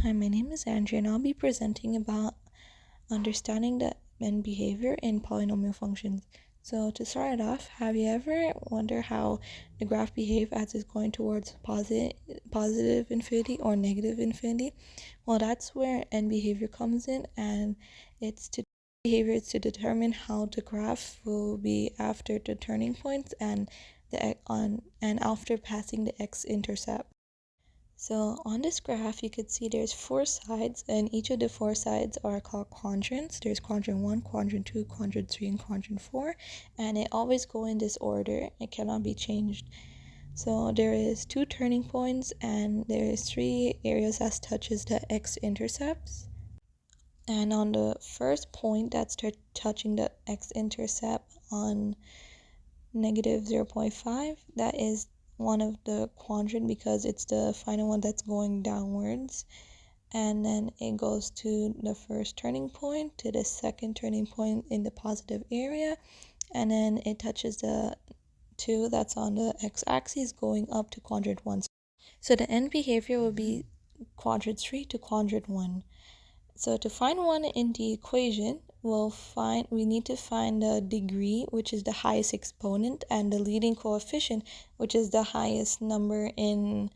Hi, my name is Andrea, and I'll be presenting about understanding the end behavior in polynomial functions. So to start it off, have you ever wondered how the graph behave as it's going towards positive infinity or negative infinity? Well, that's where end behavior comes in, and behavior is to determine how the graph will be after the turning points and after passing the x-intercept. So on this graph, you could see there's 4 sides, and each of the 4 sides are called quadrants. There's quadrant 1, quadrant 2, quadrant 3, and quadrant 4, and it always go in this order. It cannot be changed. So there is 2 turning points, and there is 3 areas that touches the x-intercepts. And on the first point that's touching the x-intercept on negative 0.5, that is one of the quadrant because it's the final one that's going downwards, and then it goes to the first turning point, to the second turning point in the positive area, and then it touches the 2 that's on the x-axis going up to quadrant 1. So the end behavior will be quadrant 3 to quadrant 1. So to find 1 in the equation, we need to find the degree, which is the highest exponent, and the leading coefficient, which is the highest number in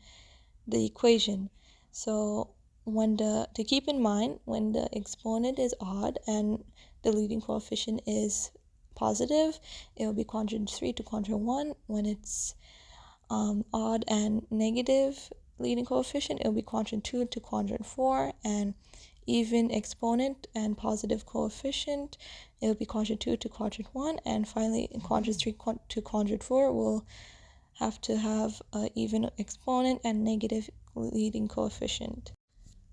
the equation. So to keep in mind, when the exponent is odd and the leading coefficient is positive, it will be quadrant 3 to quadrant 1. When it's odd and negative leading coefficient, it will be quadrant 2 to quadrant 4, and even exponent and positive coefficient, it will be quadrant 2 to quadrant 1, and finally in quadrant 3 to quadrant 4 we'll have to have an even exponent and negative leading coefficient.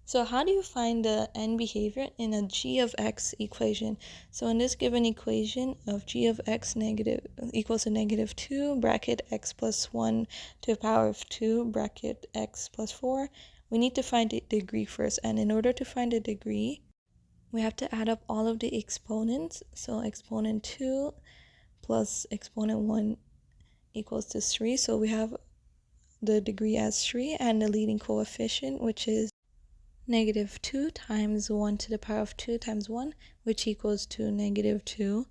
So how do you find the end behavior in a g of x equation? So in this given equation of g of x equals to negative 2 bracket x plus 1 to the power of 2 bracket x plus 4, we need to find the degree first. And in order to find the degree, we have to add up all of the exponents. So exponent 2 plus exponent 1 equals to 3. So we have the degree as 3, and the leading coefficient, which is negative 2 times 1 to the power of 2 times 1, which equals to negative 2.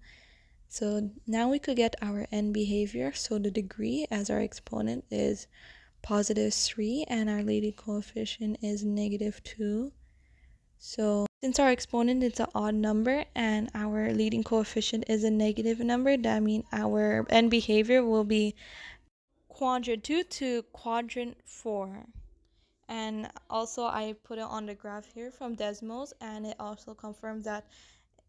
So now we could get our end behavior. So the degree as our exponent is positive 3, and our leading coefficient is negative 2. So since our exponent is an odd number and our leading coefficient is a negative number, that means our end behavior will be quadrant 2 to quadrant 4. And also I put it on the graph here from Desmos, and it also confirms that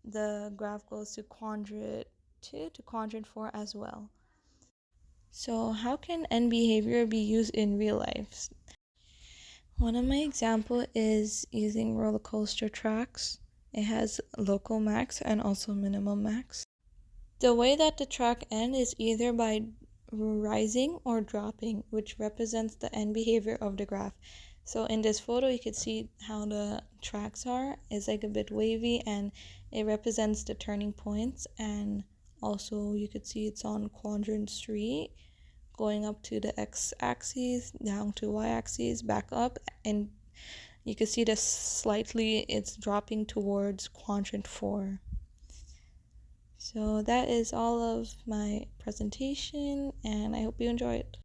the graph goes to quadrant 2 to quadrant 4 as well. So how can end behavior be used in real life? One of my example is using roller coaster tracks. It has local max and also minimum max. The way that the track ends is either by rising or dropping, which represents the end behavior of the graph. So in this photo, you can see how the tracks are. It's like a bit wavy, and it represents the turning points. And also you could see it's on quadrant 3, going up to the x-axis, down to y-axis, back up, and you can see that slightly it's dropping towards quadrant 4. So that is all of my presentation, and I hope you enjoy it.